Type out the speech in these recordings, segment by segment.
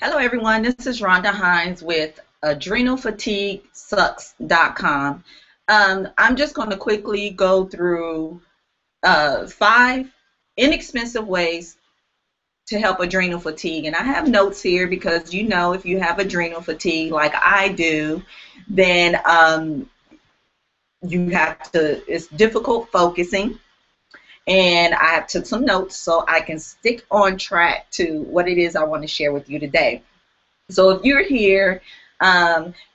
Hello, everyone. This is Rhonda Hines with AdrenalFatigueSucks.com. I'm just going to quickly go through 5 inexpensive ways to help adrenal fatigue. And I have notes here because if you have adrenal fatigue like I do, then it's difficult focusing. And I took some notes so I can stick on track to what it is I want to share with you today. So if you're here,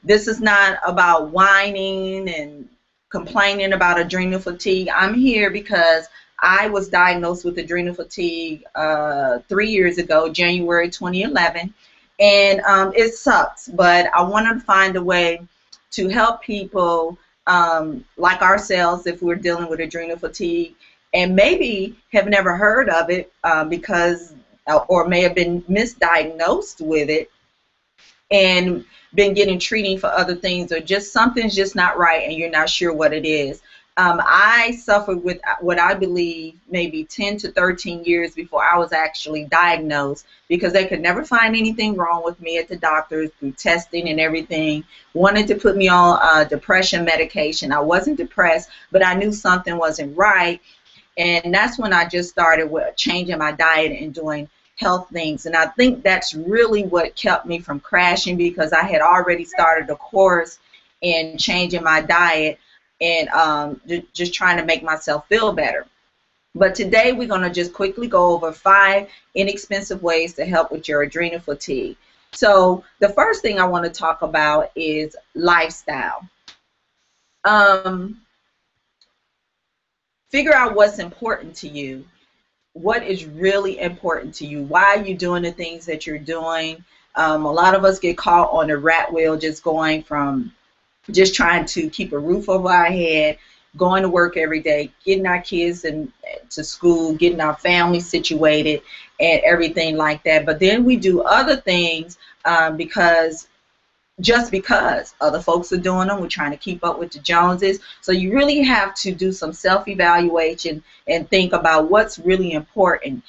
this is not about whining and complaining about adrenal fatigue. I'm here because I was diagnosed with adrenal fatigue 3 years ago, January 2011, and it sucks. But I wanted to find a way to help people like ourselves if we're dealing with adrenal fatigue and maybe have never heard of it because or may have been misdiagnosed with it and been getting treating for other things, or just something's just not right and you're not sure what it is. I suffered with what I believe maybe 10 to 13 years before I was actually diagnosed, because they could never find anything wrong with me at the doctors through testing and everything. Wanted to put me on depression medication. I wasn't depressed, but I knew something wasn't right. And that's when I just started with changing my diet and doing health things. And I think that's really what kept me from crashing, because I had already started a course in changing my diet and just trying to make myself feel better. But today we're going to just quickly go over 5 inexpensive ways to help with your adrenal fatigue. So the first thing I want to talk about is lifestyle. Figure out what's important to you. What is really important to you? Why are you doing the things that you're doing? A lot of us get caught on the rat wheel, just going from just trying to keep a roof over our head, going to work every day, getting our kids to school, getting our family situated, and everything like that. But then we do other things because other folks are doing them. We're trying to keep up with the Joneses. So you really have to do some self-evaluation and think about what's really important,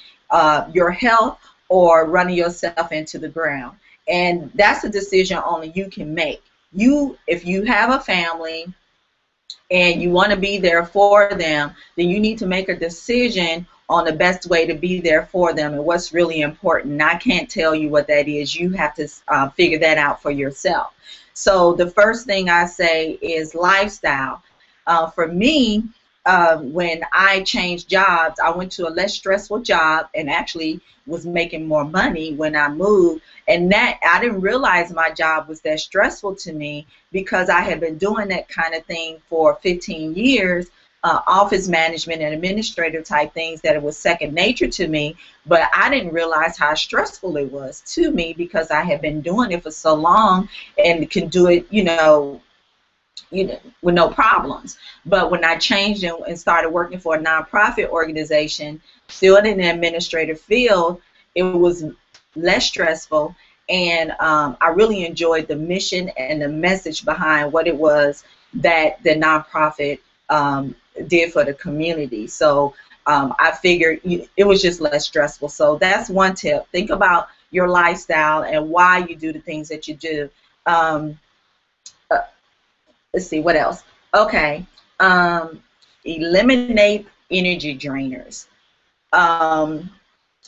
your health or running yourself into the ground. And that's a decision only you can make. If you have a family and you want to be there for them, then you need to make a decision on the best way to be there for them and what's really important. And I can't tell you what that is. You have to figure that out for yourself. So the first thing I say is lifestyle. For me, when I changed jobs, I went to a less stressful job and actually was making more money when I moved. And that I didn't realize my job was that stressful to me, because I had been doing that kind of thing for 15 years, office management and administrative type things, that it was second nature to me. But I didn't realize how stressful it was to me, because I had been doing it for so long and can do it, with no problems. But when I changed and started working for a nonprofit organization, still in the administrative field, it was less stressful, and I really enjoyed the mission and the message behind what it was that the nonprofit did for the community. So I figured it was just less stressful. So that's one tip. Think about your lifestyle and why you do the things that you do. Let's see, what else? Okay. Eliminate energy drainers.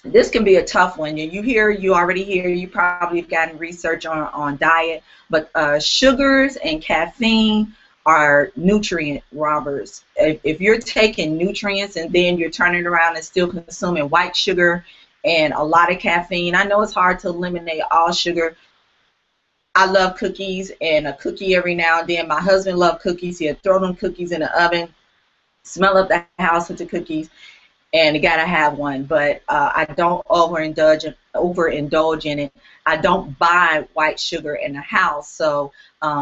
This can be a tough one. You already hear, you probably have gotten research on diet, but sugars and caffeine are nutrient robbers. If you're taking nutrients and then you're turning around and still consuming white sugar and a lot of caffeine, I know it's hard to eliminate all sugar. I love cookies, and a cookie every now and then. My husband loved cookies. He'd throw them cookies in the oven, smell up the house with the cookies, and you gotta have one. But I don't overindulge in it. I don't buy white sugar in the house, so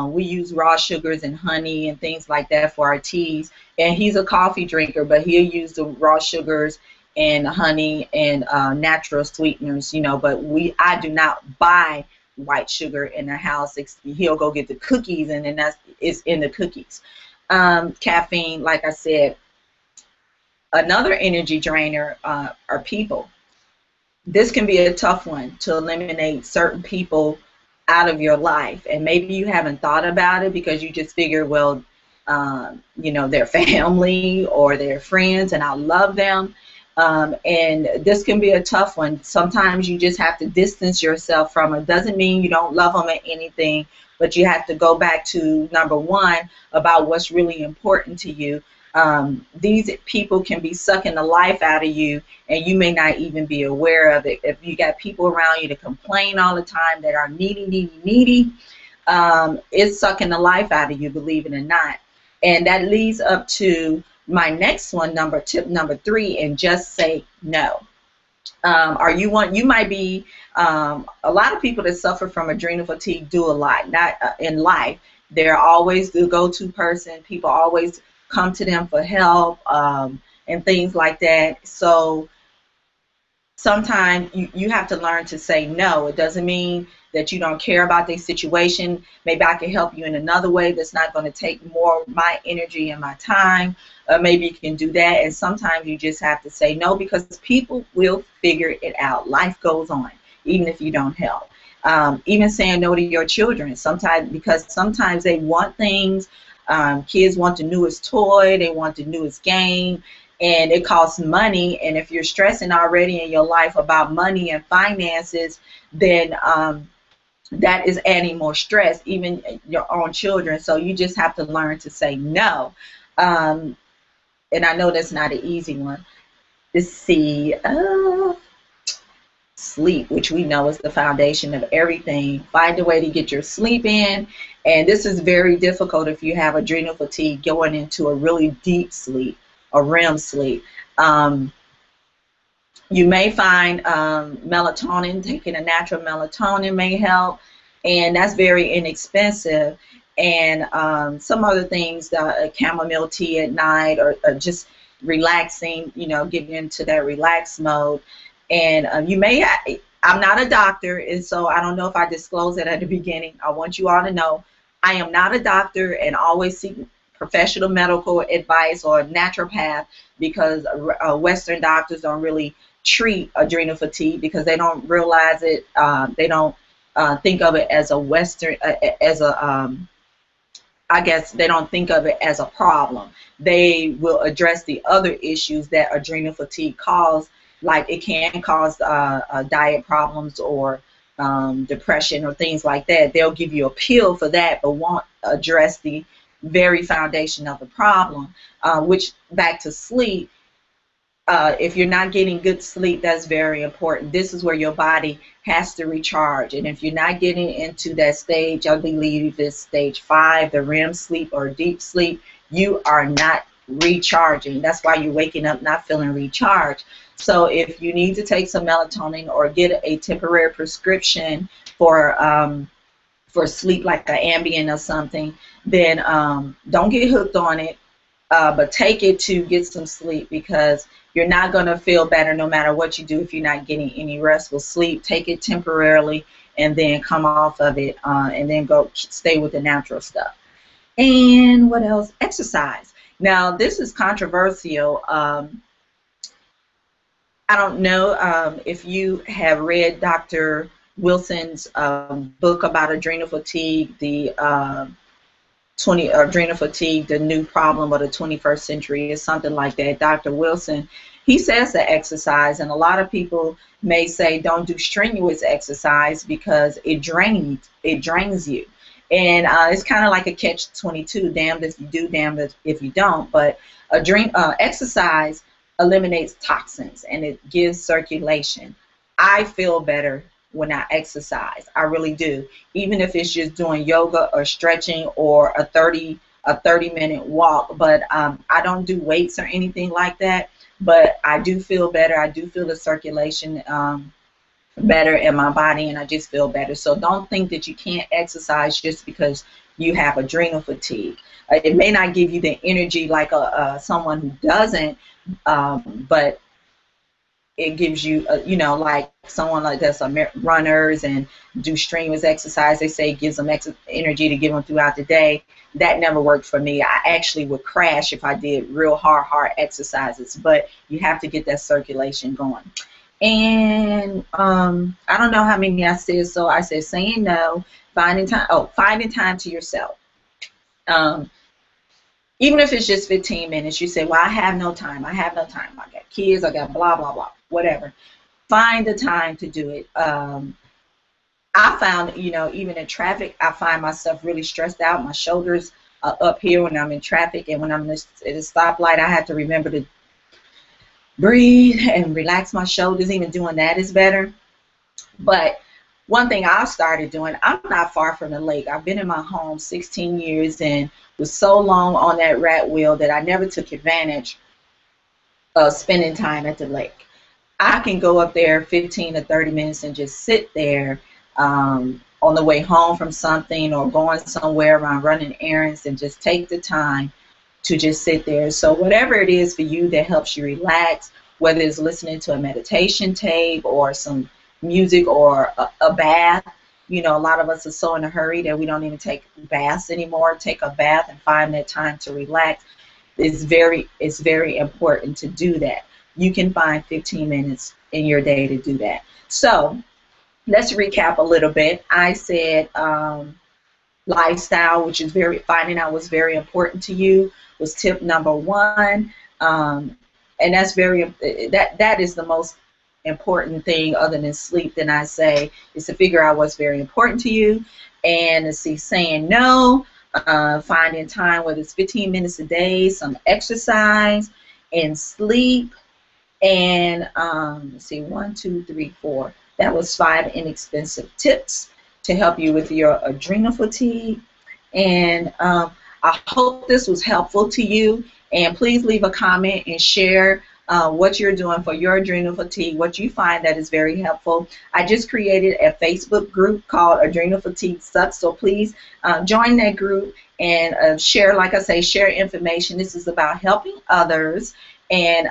we use raw sugars and honey and things like that for our teas. And he's a coffee drinker, but he'll use the raw sugars and honey and natural sweeteners, But I do not buy white sugar in the house. He'll go get the cookies, and then it's in the cookies. Caffeine, like I said. Another energy drainer are people. this can be a tough one to eliminate certain people out of your life. And maybe you haven't thought about it because you just figure, well, you know, they're family or they're friends and I love them. And this can be a tough one. Sometimes you just have to distance yourself from it. Doesn't mean you don't love them or anything, but you have to go back to number one about what's really important to you. These people can be sucking the life out of you and you may not even be aware of it. If you got people around you that complain all the time, that are needy, it's sucking the life out of you, believe it or not. And that leads up to my next one, tip number 3, and just say no. You might be, a lot of people that suffer from adrenal fatigue do a lot, not in life. They're always the go-to person. People always come to them for help, and things like that. So sometimes you have to learn to say no. It doesn't mean that you don't care about their situation. Maybe I can help you in another way that's not going to take more of my energy and my time. Maybe you can do that. And sometimes you just have to say no, because people will figure it out. Life goes on, even if you don't help. Even saying no to your children sometimes, because sometimes they want things. Kids want the newest toy, they want the newest game, and it costs money. And if you're stressing already in your life about money and finances, then that is adding more stress, even your own children. So you just have to learn to say no. And I know that's not an easy one. Let's see. Sleep, which we know is the foundation of everything. Find a way to get your sleep in. And this is very difficult if you have adrenal fatigue, going into a really deep sleep, a REM sleep. You may find melatonin, taking a natural melatonin may help, and that's very inexpensive. And some other things, chamomile tea at night, or just relaxing, you know, getting into that relaxed mode. And I'm not a doctor, and so I don't know if I disclosed that at the beginning. I want you all to know I am not a doctor, and always seek professional medical advice or a naturopath, because Western doctors don't really treat adrenal fatigue because they don't realize it. They don't think of it as a Western, I guess they don't think of it as a problem. They will address the other issues that adrenal fatigue cause, like it can cause diet problems or depression or things like that. They'll give you a pill for that, but won't address the very foundation of the problem, which, back to sleep. If you're not getting good sleep, that's very important. This is where your body has to recharge. And if you're not getting into that stage, I believe it's stage 5, the REM sleep or deep sleep, you are not recharging. That's why you're waking up not feeling recharged. So if you need to take some melatonin or get a temporary prescription for sleep, like an Ambien or something, then don't get hooked on it, but take it to get some sleep, because you're not going to feel better no matter what you do if you're not getting any restful sleep. Take it temporarily and then come off of it, and then go stay with the natural stuff. And what else? Exercise. Now, this is controversial. I don't know if you have read Dr. Wilson's book about adrenal fatigue, the adrenal fatigue, the new problem of the 21st century, is something like that. Dr. Wilson, he says to exercise, and a lot of people may say don't do strenuous exercise because it drains you. And it's kind of like a catch-22, damned if you do, damned if you don't. But exercise eliminates toxins and it gives circulation. I feel better when I exercise. I really do. Even if it's just doing yoga or stretching or a 30-minute walk. But I don't do weights or anything like that. But I do feel better. I do feel the circulation better in my body, and I just feel better. So don't think that you can't exercise just because you have adrenal fatigue. It may not give you the energy like someone who doesn't, but it gives you, you know, like someone like that's runners and do strenuous exercise. They say it gives them energy to give them throughout the day. That never worked for me. I actually would crash if I did real hard exercises. But you have to get that circulation going. And I don't know how many I said. So I said saying no, finding time. Oh, finding time to yourself. Um, Even if it's just 15 minutes, you say, well, I have no time. I have no time. I got kids. I got blah, blah, blah, whatever. Find the time to do it. I found, even in traffic, I find myself really stressed out. My shoulders are up here when I'm in traffic, and when I'm at a stoplight, I have to remember to breathe and relax my shoulders. Even doing that is better. But one thing I started doing, I'm not far from the lake. I've been in my home 16 years and was so long on that rat wheel that I never took advantage of spending time at the lake. I can go up there 15 to 30 minutes and just sit there on the way home from something or going somewhere around running errands and just take the time to just sit there. So whatever it is for you that helps you relax, whether it's listening to a meditation tape or some music or a bath. A lot of us are so in a hurry that we don't even take baths anymore. Take a bath and find that time to relax. It's very important to do that. You can find 15 minutes in your day to do that. So let's recap a little bit. I said lifestyle, which is finding out what's very important to you, was tip number one. And that's that is the most important thing other than sleep, then I say, is to figure out what's very important to you, and to see saying no, finding time, whether it's 15 minutes a day, some exercise, and sleep, and let's see, 1, 2, 3, 4. That was 5 inexpensive tips to help you with your adrenal fatigue. And I hope this was helpful to you. And please leave a comment and share what you're doing for your adrenal fatigue, what you find that is very helpful. I just created a Facebook group called Adrenal Fatigue Sucks, so please join that group and share, like I say, share information. This is about helping others and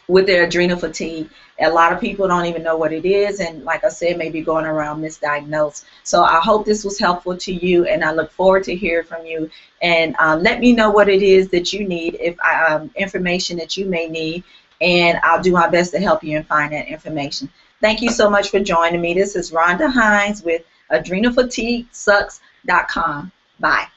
with their adrenal fatigue. A lot of people don't even know what it is, and like I said, maybe going around misdiagnosed. So I hope this was helpful to you, and I look forward to hearing from you. And let me know what it is that you need, if information that you may need, and I'll do my best to help you and find that information. Thank you so much for joining me. This is Rhonda Hines with AdrenalFatigueSucks.com. Bye.